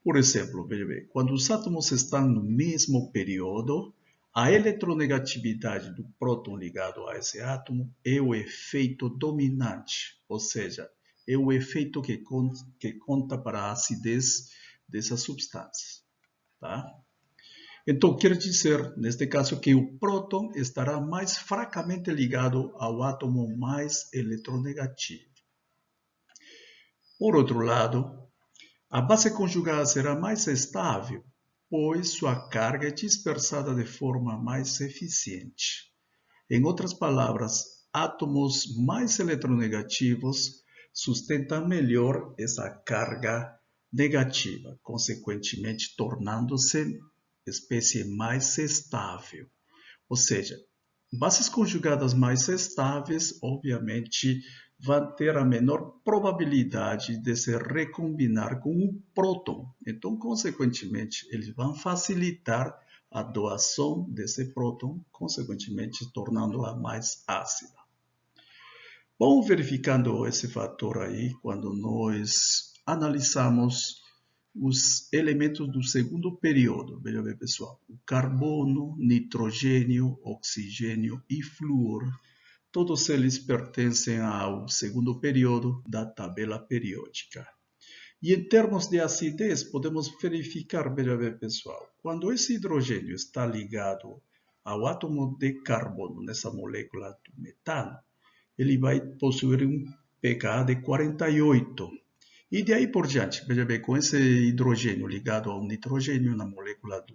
Por exemplo, veja bem, quando os átomos estão no mesmo período, a eletronegatividade do próton ligado a esse átomo é o efeito dominante, ou seja, é o efeito que conta para a acidez dessas substâncias. Tá? Então, quer dizer, neste caso, que o próton estará mais fracamente ligado ao átomo mais eletronegativo. Por outro lado, a base conjugada será mais estável, pois sua carga é dispersada de forma mais eficiente. Em outras palavras, átomos mais eletronegativos sustentam melhor essa carga negativa, consequentemente tornando-se espécie mais estável. Ou seja, bases conjugadas mais estáveis, obviamente, vão ter a menor probabilidade de se recombinar com o próton. Então, consequentemente, eles vão facilitar a doação desse próton, consequentemente, tornando-a mais ácida. Vamos verificando esse fator aí quando nós analisamos os elementos do segundo período. Veja bem, pessoal, o carbono, nitrogênio, oxigênio e flúor, todos eles pertencem ao segundo período da tabela periódica. E em termos de acidez, podemos verificar, veja bem, pessoal, quando esse hidrogênio está ligado ao átomo de carbono, nessa molécula do metano, ele vai possuir um pKa de 48. E de aí por diante, veja bem, com esse hidrogênio ligado ao nitrogênio na molécula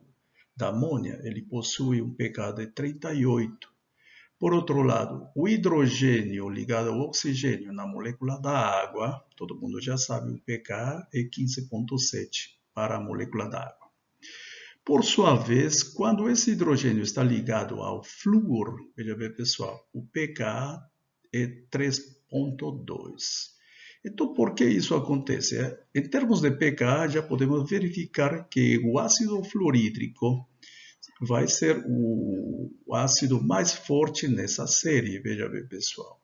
da amônia, ele possui um pKa de 38. Por outro lado, o hidrogênio ligado ao oxigênio na molécula da água, todo mundo já sabe, o pKa é 15,7 para a molécula da água. Por sua vez, quando esse hidrogênio está ligado ao flúor, veja bem, pessoal, o pKa é 3,2. Então, por que isso acontece? Em termos de pKa, já podemos verificar que o ácido fluorídrico vai ser o ácido mais forte nessa série, veja bem, pessoal.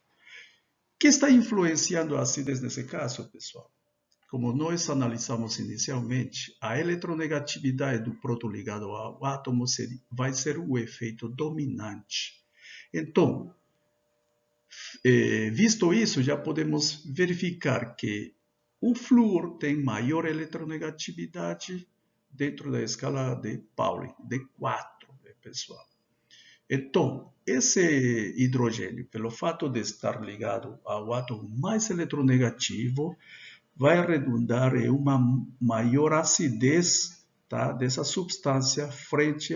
O que está influenciando a acidez nesse caso, pessoal? como nós analisamos inicialmente, a eletronegatividade do próton ligado ao átomo vai ser o efeito dominante. Então, visto isso, já podemos verificar que o flúor tem maior eletronegatividade dentro da escala de Pauling, de 4, pessoal. Então, esse hidrogênio, pelo fato de estar ligado ao átomo mais eletronegativo, vai redundar em uma maior acidez, tá, dessa substância frente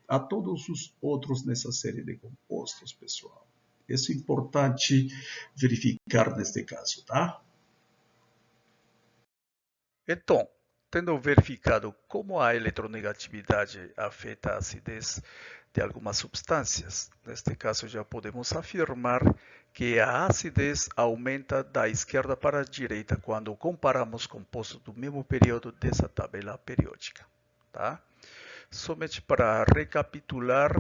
a todos os outros nessa série de compostos, pessoal. Isso é importante verificar neste caso, tá? Então, tendo verificado como a eletronegatividade afeta a acidez de algumas substâncias, neste caso já podemos afirmar que a acidez aumenta da esquerda para a direita quando comparamos compostos do mesmo período dessa tabela periódica. Tá? Somente para recapitular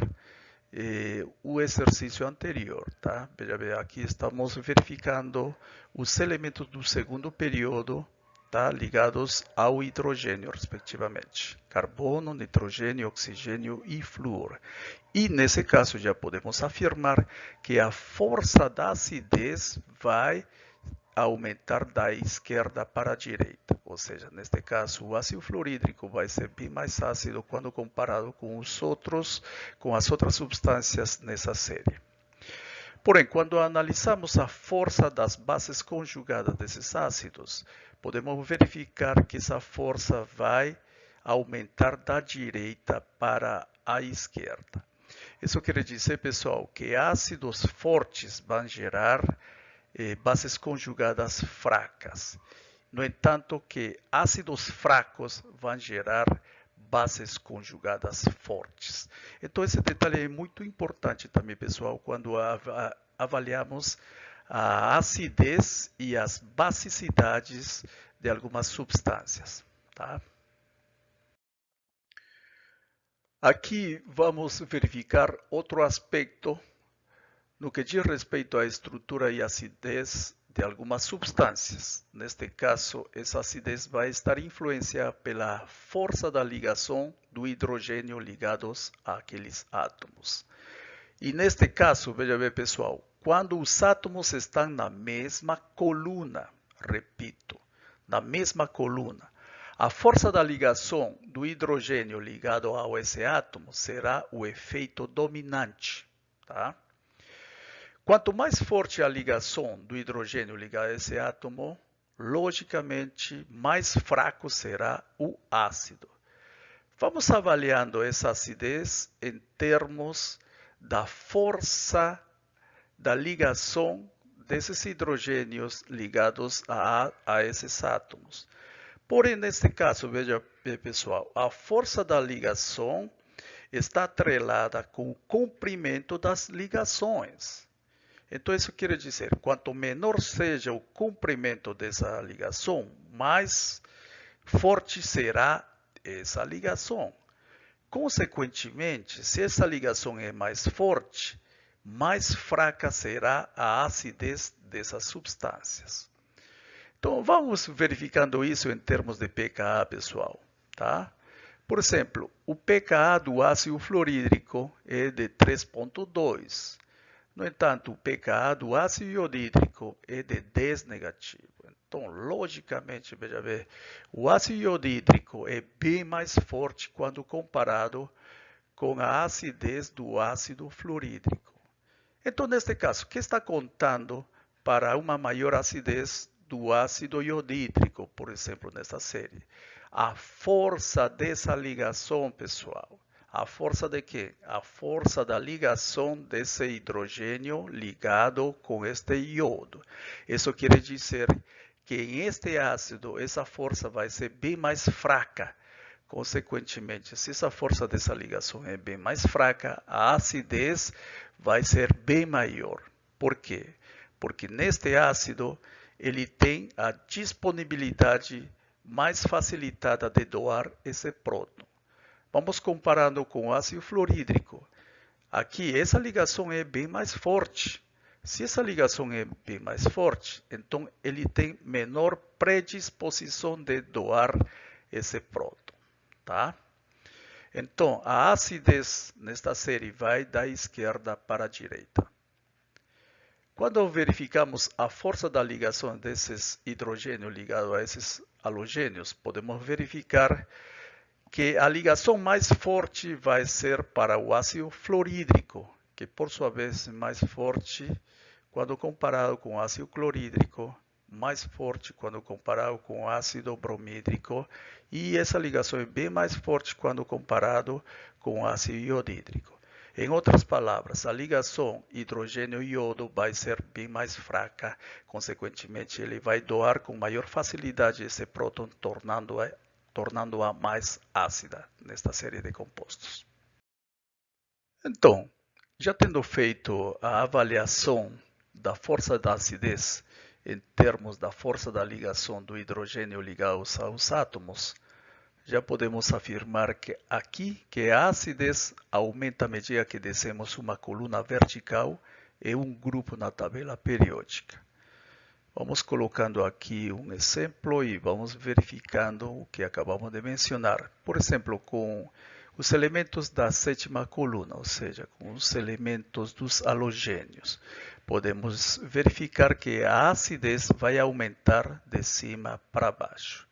o exercício anterior. Tá? Veja bem, aqui estamos verificando os elementos do segundo período, tá, ligados ao hidrogênio, respectivamente. Carbono, nitrogênio, oxigênio e flúor. E nesse caso já podemos afirmar que a força da acidez vai aumentar da esquerda para a direita. Ou seja, neste caso, o ácido fluorídrico vai ser bem mais ácido quando comparado com as outras substâncias nessa série. Porém, quando analisamos a força das bases conjugadas desses ácidos, podemos verificar que essa força vai aumentar da direita para a esquerda. Isso quer dizer, pessoal, que ácidos fortes vão gerar bases conjugadas fracas. No entanto, que ácidos fracos vão gerar bases conjugadas fortes. Então, esse detalhe é muito importante também, pessoal, quando avaliamos a acidez e as basicidades de algumas substâncias. Tá? Aqui vamos verificar outro aspecto no que diz respeito à estrutura e acidez de algumas substâncias. Neste caso, essa acidez vai estar influenciada pela força da ligação do hidrogênio ligados àqueles átomos. E neste caso, veja bem, pessoal, quando os átomos estão na mesma coluna, repito, na mesma coluna, a força da ligação do hidrogênio ligado a esse átomo será o efeito dominante, tá? Quanto mais forte a ligação do hidrogênio ligado a esse átomo, logicamente, mais fraco será o ácido. Vamos avaliando essa acidez em termos da força da ligação desses hidrogênios ligados a esses átomos. Porém, neste caso, veja, pessoal, a força da ligação está atrelada com o comprimento das ligações. Então, isso quer dizer, quanto menor seja o comprimento dessa ligação, mais forte será essa ligação. Consequentemente, se essa ligação é mais forte, mais fraca será a acidez dessas substâncias. Então, vamos verificando isso em termos de pKa, pessoal. Tá? Por exemplo, o pKa do ácido fluorídrico é de 3,2. No entanto, o pKa do ácido iodídrico é de 10 negativo. Então, logicamente, veja bem, o ácido iodídrico é bem mais forte quando comparado com a acidez do ácido fluorídrico. Então, neste caso, o que está contando para uma maior acidez do ácido iodídrico, por exemplo, nesta série? A força dessa ligação, pessoal. A força de quê? A força da ligação desse hidrogênio ligado com este iodo. Isso quer dizer que em este ácido, essa força vai ser bem mais fraca. Consequentemente, se essa força dessa ligação é bem mais fraca, a acidez vai ser bem maior. Por quê? Porque neste ácido, ele tem a disponibilidade mais facilitada de doar esse próton. Vamos comparando com o ácido fluorídrico. Aqui, essa ligação é bem mais forte. Se essa ligação é bem mais forte, então ele tem menor predisposição de doar esse próton, tá? Então, a acidez nesta série vai da esquerda para a direita. Quando verificamos a força da ligação desses hidrogênios ligados a esses halogênios, podemos verificar que a ligação mais forte vai ser para o ácido fluorídrico, que por sua vez é mais forte quando comparado com o ácido clorídrico, mais forte quando comparado com o ácido bromídrico, e essa ligação é bem mais forte quando comparado com o ácido iodídrico. Em outras palavras, a ligação hidrogênio-iodo vai ser bem mais fraca, consequentemente ele vai doar com maior facilidade esse próton, tornando-a mais ácida nesta série de compostos. Então, já tendo feito a avaliação da força da acidez em termos da força da ligação do hidrogênio ligado aos átomos, já podemos afirmar que a acidez aumenta à medida que descemos uma coluna vertical e um grupo na tabela periódica. Vamos colocando aqui um exemplo e vamos verificando o que acabamos de mencionar. Por exemplo, com os elementos da sétima coluna, ou seja, com os elementos dos halogênios, podemos verificar que a acidez vai aumentar de cima para baixo.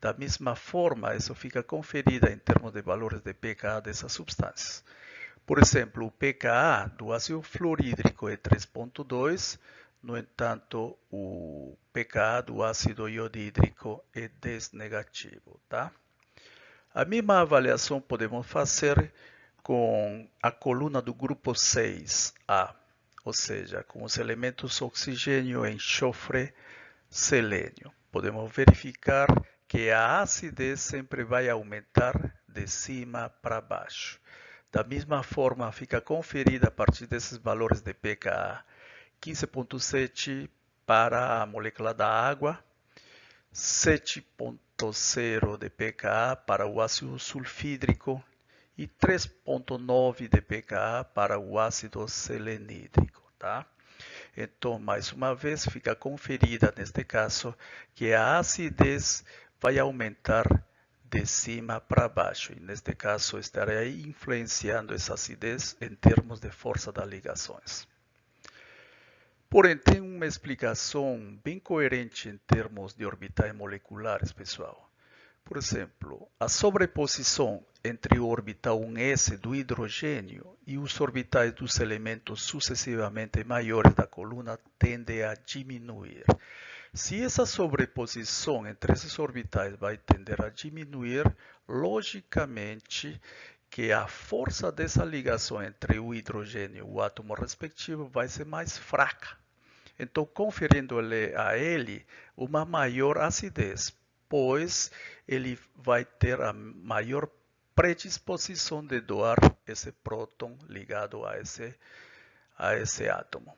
Da mesma forma, isso fica conferido em termos de valores de pKa dessas substâncias. Por exemplo, o pKa do ácido fluorídrico é 3,2, no entanto, o pKa do ácido iodídrico é 10 negativo, tá? A mesma avaliação podemos fazer com a coluna do grupo 6A, ou seja, com os elementos oxigênio, enxofre, selênio. Podemos verificar que a acidez sempre vai aumentar de cima para baixo. Da mesma forma, fica conferida a partir desses valores de pKa 15,7 para a molécula da água, 7,0 de pKa para o ácido sulfídrico e 3,9 de pKa para o ácido selenídrico, tá? Então, mais uma vez, fica conferida neste caso que a acidez vai aumentar de cima para baixo. E neste caso, estará influenciando essa acidez em termos de força das ligações. Porém, tem uma explicação bem coerente em termos de orbitais moleculares, pessoal. Por exemplo, a sobreposição entre o orbital 1s do hidrogênio e os orbitais dos elementos sucessivamente maiores da coluna tende a diminuir. Se essa sobreposição entre esses orbitais vai tender a diminuir, logicamente que a força dessa ligação entre o hidrogênio e o átomo respectivo vai ser mais fraca. Então, conferindo a ele uma maior acidez, pois ele vai ter a maior predisposição de doar esse próton ligado a esse átomo.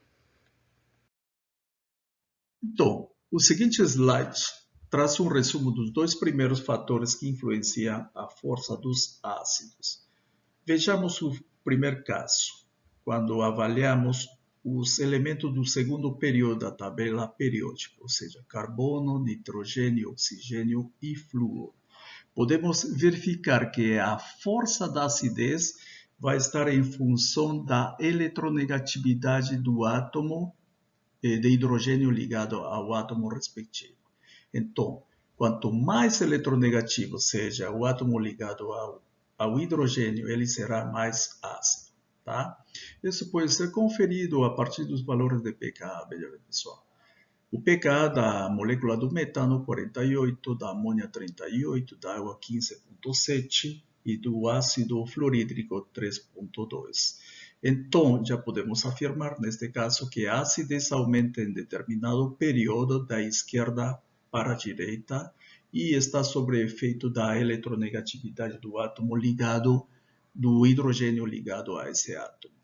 Então, o seguinte slide traz um resumo dos dois primeiros fatores que influenciam a força dos ácidos. Vejamos o primeiro caso, quando avaliamos os elementos do segundo período da tabela periódica, ou seja, carbono, nitrogênio, oxigênio e flúor. Podemos verificar que a força da acidez vai estar em função da eletronegatividade do átomo de hidrogênio ligado ao átomo respectivo. Então, quanto mais eletronegativo seja o átomo ligado ao hidrogênio, ele será mais ácido. Tá? Isso pode ser conferido a partir dos valores de pKa, pessoal. O pKa da molécula do metano, 48, da amônia, 38, da água, 15,7 e do ácido fluorídrico, 3,2. Então, já podemos afirmar, neste caso, que a acidez aumenta em determinado período da esquerda para a direita e está sob efeito da eletronegatividade do átomo ligado, do hidrogênio ligado a esse átomo.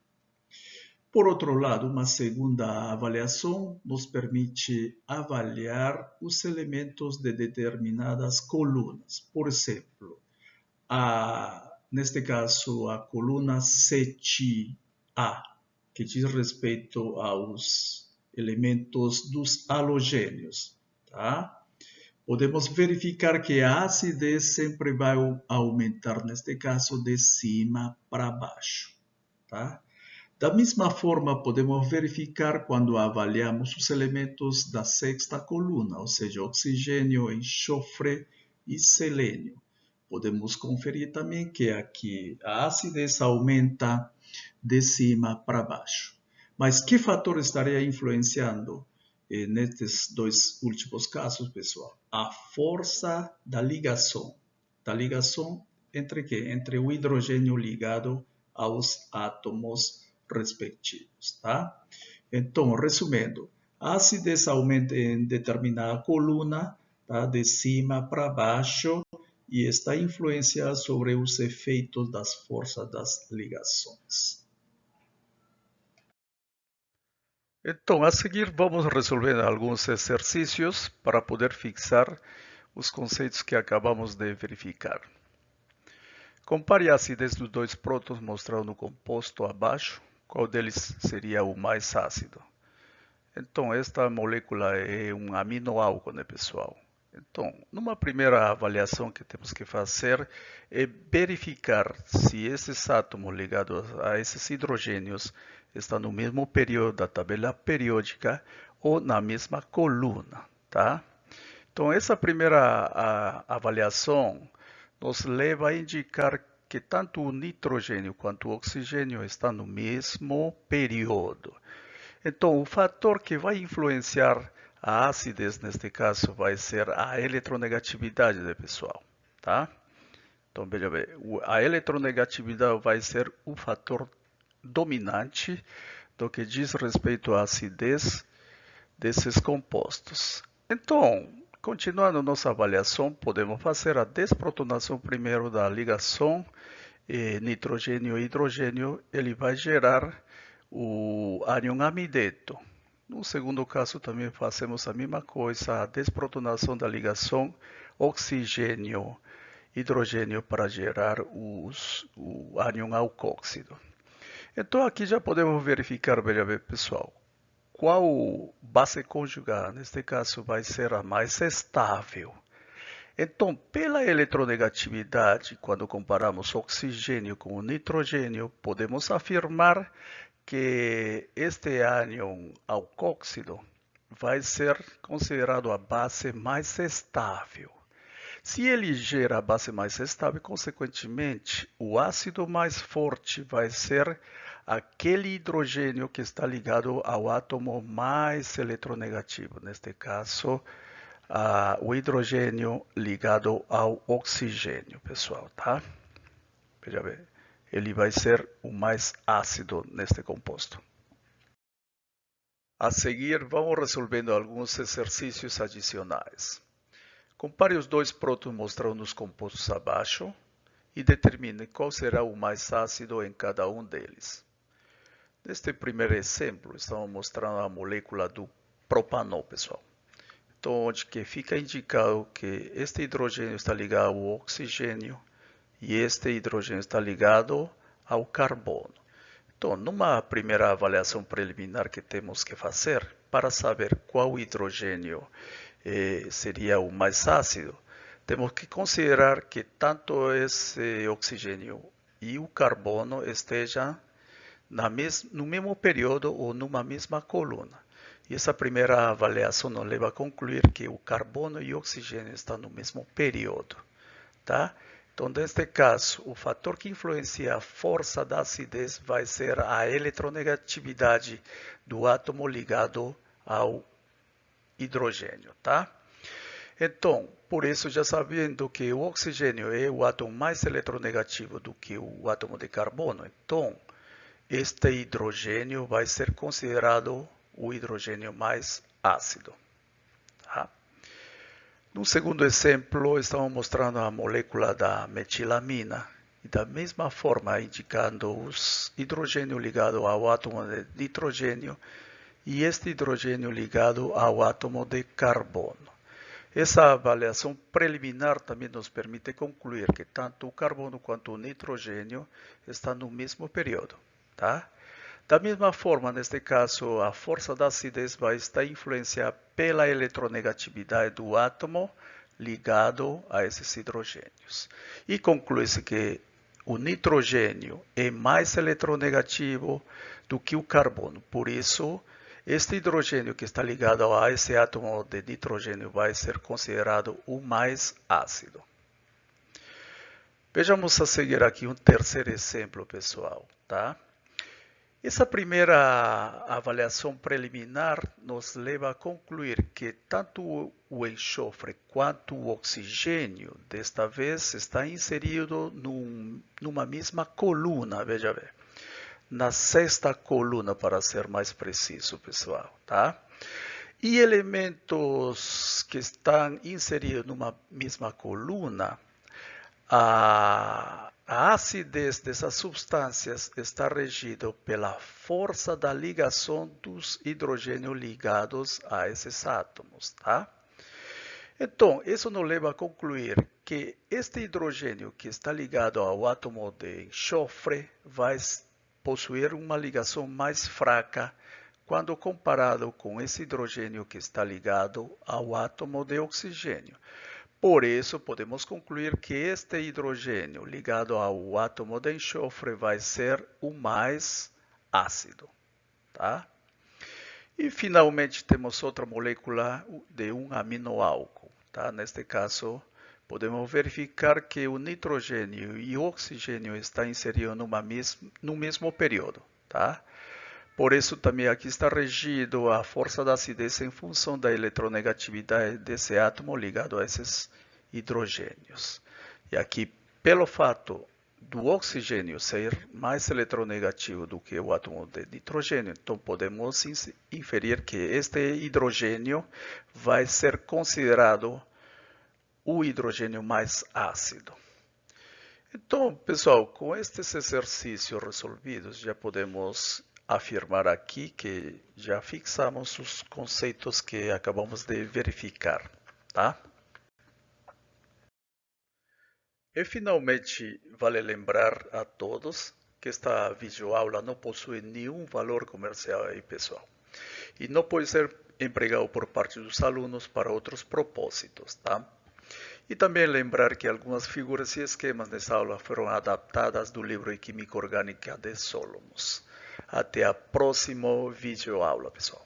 Por outro lado, uma segunda avaliação nos permite avaliar os elementos de determinadas colunas. Por exemplo, neste caso, a coluna 7A, que diz respeito aos elementos dos halogênios, tá? Podemos verificar que a acidez sempre vai aumentar, neste caso, de cima para baixo, tá? Da mesma forma, podemos verificar quando avaliamos os elementos da sexta coluna, ou seja, oxigênio, enxofre e selênio. Podemos conferir também que aqui a acidez aumenta de cima para baixo. Mas que fator estaria influenciando nestes dois últimos casos, pessoal? A força da ligação. Da ligação entre quê? Entre o hidrogênio ligado aos átomos respectivos, tá? Então, resumindo, a acidez aumenta em determinada coluna, tá? De cima para baixo, e está influenciada sobre os efeitos das forças das ligações. Então, a seguir vamos resolver alguns exercícios para poder fixar os conceitos que acabamos de verificar. Compare a acidez dos dois prótons mostrado no composto abaixo, qual deles seria o mais ácido. Então, esta molécula é um aminoácido, né, pessoal? Então, numa primeira avaliação que temos que fazer é verificar se esses átomos ligados a esses hidrogênios estão no mesmo período da tabela periódica ou na mesma coluna, tá? Então, essa primeira avaliação nos leva a indicar que tanto o nitrogênio quanto o oxigênio estão no mesmo período. Então, o fator que vai influenciar a acidez, neste caso, vai ser a eletronegatividade, pessoal, tá? Então, veja bem, a eletronegatividade vai ser o fator dominante do que diz respeito à acidez desses compostos. Então, continuando nossa avaliação, podemos fazer a desprotonação primeiro da ligação nitrogênio e hidrogênio. Ele vai gerar o ânion amideto. No segundo caso, também fazemos a mesma coisa, a desprotonação da ligação oxigênio-hidrogênio para gerar o ânion alcóxido. Então, aqui já podemos verificar, veja bem, pessoal, qual base conjugada, neste caso, vai ser a mais estável. Então, pela eletronegatividade, quando comparamos oxigênio com o nitrogênio, podemos afirmar que este ânion alcóxido vai ser considerado a base mais estável. Se ele gera a base mais estável, consequentemente, o ácido mais forte vai ser aquele hidrogênio que está ligado ao átomo mais eletronegativo, neste caso, o hidrogênio ligado ao oxigênio, pessoal, tá? Veja bem, ele vai ser o mais ácido neste composto. A seguir, vamos resolvendo alguns exercícios adicionais. Compare os dois prótons mostrados nos compostos abaixo e determine qual será o mais ácido em cada um deles. Neste primeiro exemplo, estamos mostrando a molécula do propanol, pessoal. Então, onde que fica indicado que este hidrogênio está ligado ao oxigênio e este hidrogênio está ligado ao carbono. Então, numa primeira avaliação preliminar que temos que fazer, para saber qual hidrogênio seria o mais ácido, temos que considerar que tanto esse oxigênio e o carbono estejam no mesmo período ou numa mesma coluna. E essa primeira avaliação nos leva a concluir que o carbono e o oxigênio estão no mesmo período, tá? Então, neste caso, o fator que influencia a força da acidez vai ser a eletronegatividade do átomo ligado ao hidrogênio, tá? Então, por isso, já sabendo que o oxigênio é o átomo mais eletronegativo do que o átomo de carbono, então, este hidrogênio vai ser considerado o hidrogênio mais ácido. Tá? No segundo exemplo, estamos mostrando a molécula da metilamina e da mesma forma indicando os hidrogênio ligado ao átomo de nitrogênio e este hidrogênio ligado ao átomo de carbono. Essa avaliação preliminar também nos permite concluir que tanto o carbono quanto o nitrogênio estão no mesmo período. Tá? Da mesma forma, neste caso, a força da acidez vai estar influenciada pela eletronegatividade do átomo ligado a esses hidrogênios. E conclui-se que o nitrogênio é mais eletronegativo do que o carbono. Por isso, este hidrogênio que está ligado a esse átomo de nitrogênio vai ser considerado o mais ácido. Vejamos a seguir aqui um terceiro exemplo, pessoal, tá? Essa primeira avaliação preliminar nos leva a concluir que tanto o enxofre quanto o oxigênio, desta vez, está inserido numa mesma coluna, veja bem. Na sexta coluna, para ser mais preciso, pessoal, tá? E elementos que estão inseridos numa mesma coluna, a acidez dessas substâncias está regida pela força da ligação dos hidrogênios ligados a esses átomos, tá? Então, isso nos leva a concluir que este hidrogênio que está ligado ao átomo de enxofre vai possuir uma ligação mais fraca quando comparado com esse hidrogênio que está ligado ao átomo de oxigênio. Por isso, podemos concluir que este hidrogênio ligado ao átomo de enxofre vai ser o mais ácido, tá? E finalmente temos outra molécula de um aminoálcool, tá? Neste caso, podemos verificar que o nitrogênio e o oxigênio estão inseridos no mesmo período, tá? Por isso, também aqui está regido a força da acidez em função da eletronegatividade desse átomo ligado a esses hidrogênios. E aqui, pelo fato do oxigênio ser mais eletronegativo do que o átomo de nitrogênio, então podemos inferir que este hidrogênio vai ser considerado o hidrogênio mais ácido. Então, pessoal, com estes exercícios resolvidos, já podemos afirmar aqui que já fixamos os conceitos que acabamos de verificar, tá? E finalmente, vale lembrar a todos que esta videoaula não possui nenhum valor comercial e pessoal e não pode ser empregado por parte dos alunos para outros propósitos, tá? E também lembrar que algumas figuras e esquemas dessa aula foram adaptadas do livro de Química Orgânica de Solomos. Até a próxima videoaula, pessoal.